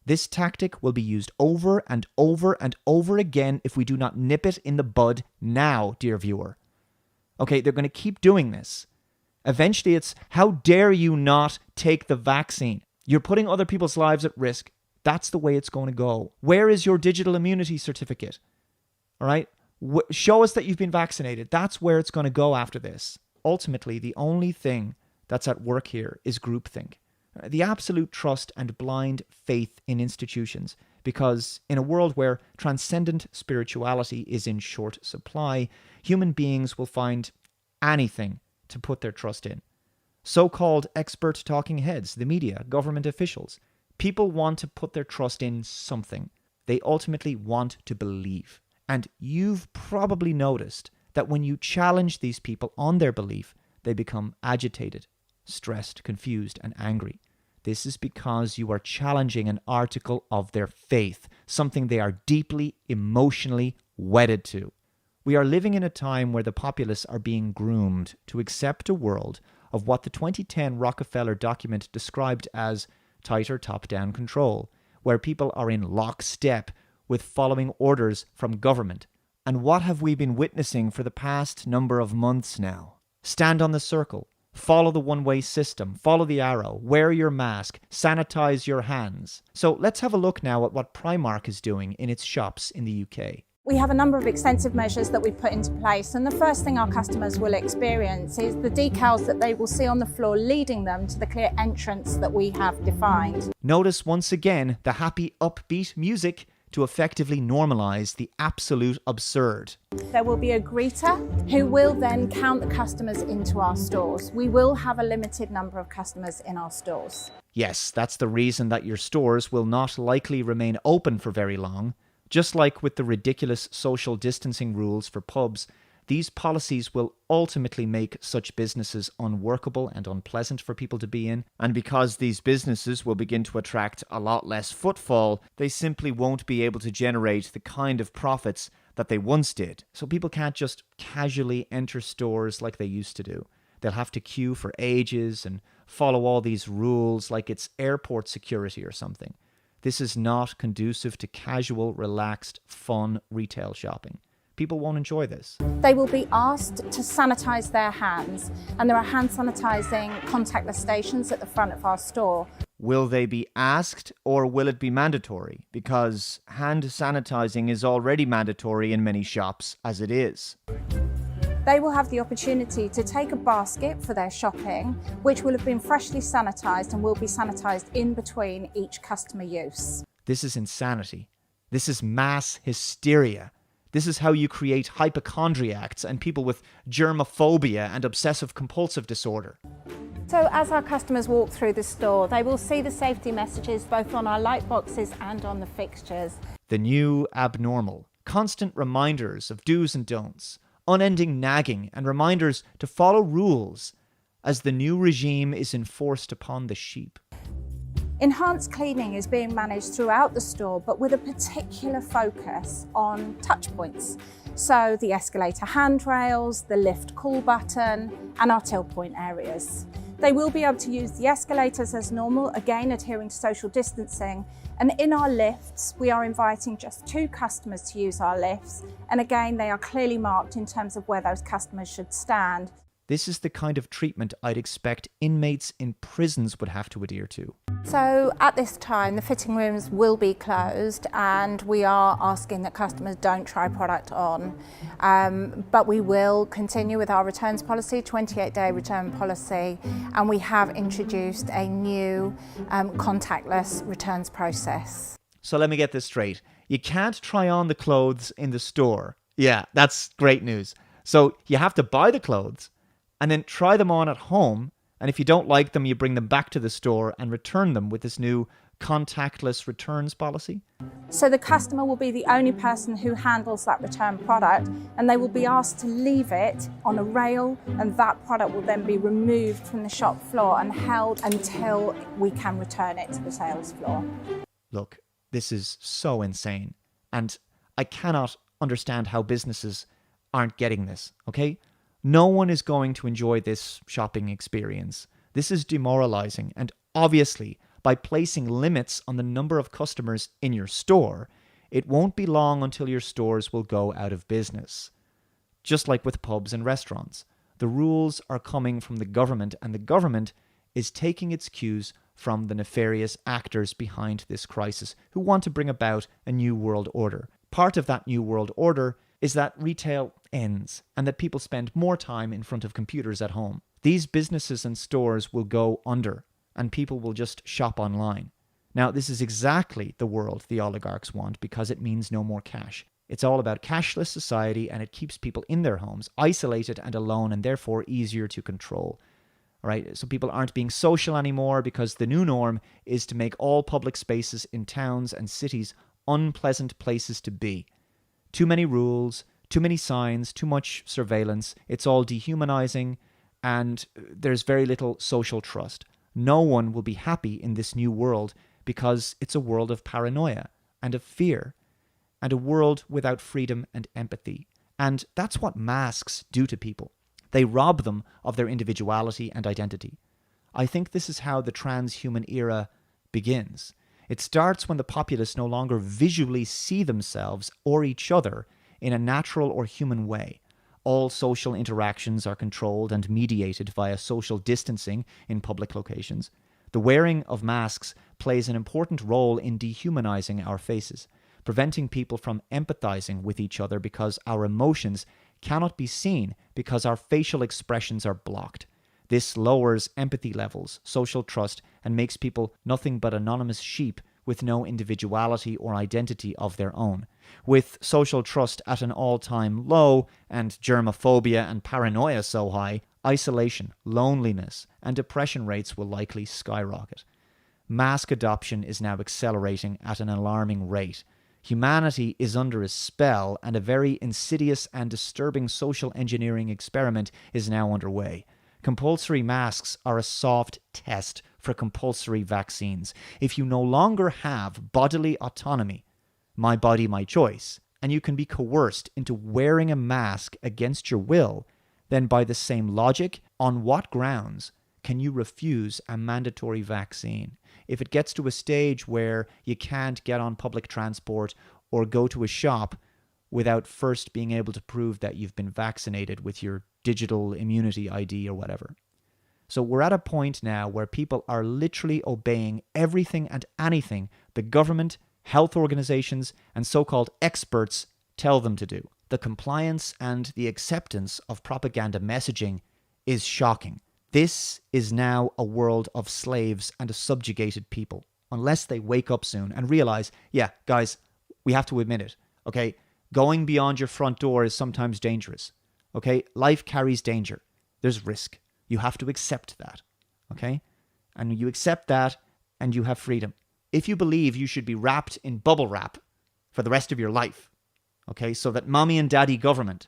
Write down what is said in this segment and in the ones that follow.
This tactic will be used over and over and over again if we do not nip it in the bud now, dear viewer. Okay, they're going to keep doing this. Eventually it's, how dare you not take the vaccine? You're putting other people's lives at risk. That's the way it's going to go. Where is your digital immunity certificate? All right? Show us that you've been vaccinated. That's where it's going to go after this. Ultimately, the only thing that's at work here is groupthink. The absolute trust and blind faith in institutions. Because in a world where transcendent spirituality is in short supply, human beings will find anything to put their trust in. So-called expert talking heads, the media, government officials. People want to put their trust in something. They ultimately want to believe. And you've probably noticed that when you challenge these people on their belief, they become agitated, stressed, confused, and angry. This is because you are challenging an article of their faith, something they are deeply emotionally wedded to. We are living in a time where the populace are being groomed to accept a world of what the 2010 Rockefeller document described as tighter top-down control, where people are in lockstep with following orders from government. And what have we been witnessing for the past number of months now? Stand on the circle. Follow the one-way system, follow the arrow, wear your mask, sanitize your hands. So let's have a look now at what Primark is doing in its shops in the UK. We have a number of extensive measures that we've put into place, and the first thing our customers will experience is the decals that they will see on the floor leading them to the clear entrance that we have defined. Notice once again the happy upbeat music to effectively normalize the absolute absurd. There will be a greeter who will then count the customers into our stores. We will have a limited number of customers in our stores. Yes, that's the reason that your stores will not likely remain open for very long. Just like with the ridiculous social distancing rules for pubs, these policies will ultimately make such businesses unworkable and unpleasant for people to be in. And because these businesses will begin to attract a lot less footfall, they simply won't be able to generate the kind of profits that they once did. So people can't just casually enter stores like they used to do. They'll have to queue for ages and follow all these rules like it's airport security or something. This is not conducive to casual, relaxed, fun retail shopping. People won't enjoy this. They will be asked to sanitize their hands, and there are hand sanitizing contactless stations at the front of our store. Will they be asked or will it be mandatory? Because hand sanitizing is already mandatory in many shops as it is. They will have the opportunity to take a basket for their shopping, which will have been freshly sanitized and will be sanitized in between each customer use. This is insanity. This is mass hysteria. This is how you create hypochondriacs and people with germophobia and obsessive-compulsive disorder. So as our customers walk through the store, they will see the safety messages both on our light boxes and on the fixtures. The new abnormal. Constant reminders of do's and don'ts. Unending nagging and reminders to follow rules as the new regime is enforced upon the sheep. Enhanced cleaning is being managed throughout the store, but with a particular focus on touch points. So the escalator handrails, the lift call button, and our till point areas. They will be able to use the escalators as normal, again adhering to social distancing. And in our lifts, we are inviting just 2 customers to use our lifts. And again, they are clearly marked in terms of where those customers should stand. This is the kind of treatment I'd expect inmates in prisons would have to adhere to. So at this time, the fitting rooms will be closed, and we are asking that customers don't try product on. But we will continue with our returns policy, 28-day return policy, and we have introduced a new contactless returns process. So let me get this straight. You can't try on the clothes in the store. Yeah, that's great news. So you have to buy the clothes and then try them on at home. And if you don't like them, you bring them back to the store and return them with this new contactless returns policy. So the customer will be the only person who handles that return product, and they will be asked to leave it on a rail, and that product will then be removed from the shop floor and held until we can return it to the sales floor. Look, this is so insane. And I cannot understand how businesses aren't getting this, okay? No one is going to enjoy this shopping experience. This is demoralizing, and obviously by placing limits on the number of customers in your store, it won't be long until your stores will go out of business. Just like with pubs and restaurants, the rules are coming from the government, and the government is taking its cues from the nefarious actors behind this crisis who want to bring about a new world order. Part of that new world order is that retail ends and that people spend more time in front of computers at home. These businesses and stores will go under and people will just shop online. Now, this is exactly the world the oligarchs want because it means no more cash. It's all about cashless society, and it keeps people in their homes, isolated and alone, and therefore easier to control. All right? So people aren't being social anymore because the new norm is to make all public spaces in towns and cities unpleasant places to be. Too many rules, too many signs, too much surveillance. It's all dehumanizing, and there's very little social trust. No one will be happy in this new world because it's a world of paranoia and of fear, and a world without freedom and empathy. And that's what masks do to people. They rob them of their individuality and identity. I think this is how the transhuman era begins. It starts when the populace no longer visually see themselves or each other in a natural or human way. All social interactions are controlled and mediated via social distancing in public locations. The wearing of masks plays an important role in dehumanizing our faces, preventing people from empathizing with each other because our emotions cannot be seen because our facial expressions are blocked. This lowers empathy levels, social trust, and makes people nothing but anonymous sheep with no individuality or identity of their own. With social trust at an all-time low and germophobia and paranoia so high, isolation, loneliness, and depression rates will likely skyrocket. Mask adoption is now accelerating at an alarming rate. Humanity is under a spell, and a very insidious and disturbing social engineering experiment is now underway. Compulsory masks are a soft test for compulsory vaccines. If you no longer have bodily autonomy, my body, my choice, and you can be coerced into wearing a mask against your will, then by the same logic, on what grounds can you refuse a mandatory vaccine? If it gets to a stage where you can't get on public transport or go to a shop without first being able to prove that you've been vaccinated with your digital immunity ID or whatever. So we're at a point now where people are literally obeying everything and anything the government, health organizations, and so-called experts tell them to do. The compliance and the acceptance of propaganda messaging is shocking. This is now a world of slaves and a subjugated people, unless they wake up soon and realize, yeah, guys, we have to admit it, okay? Going beyond your front door is sometimes dangerous, okay? Life carries danger. There's risk. You have to accept that, okay? And you accept that and you have freedom. If you believe you should be wrapped in bubble wrap for the rest of your life, okay, so that mommy and daddy government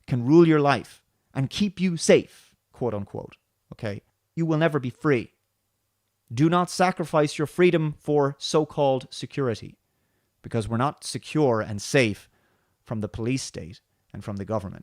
can rule your life and keep you safe, quote unquote, okay, you will never be free. Do not sacrifice your freedom for so-called security, because we're not secure and safe from the police state and from the government.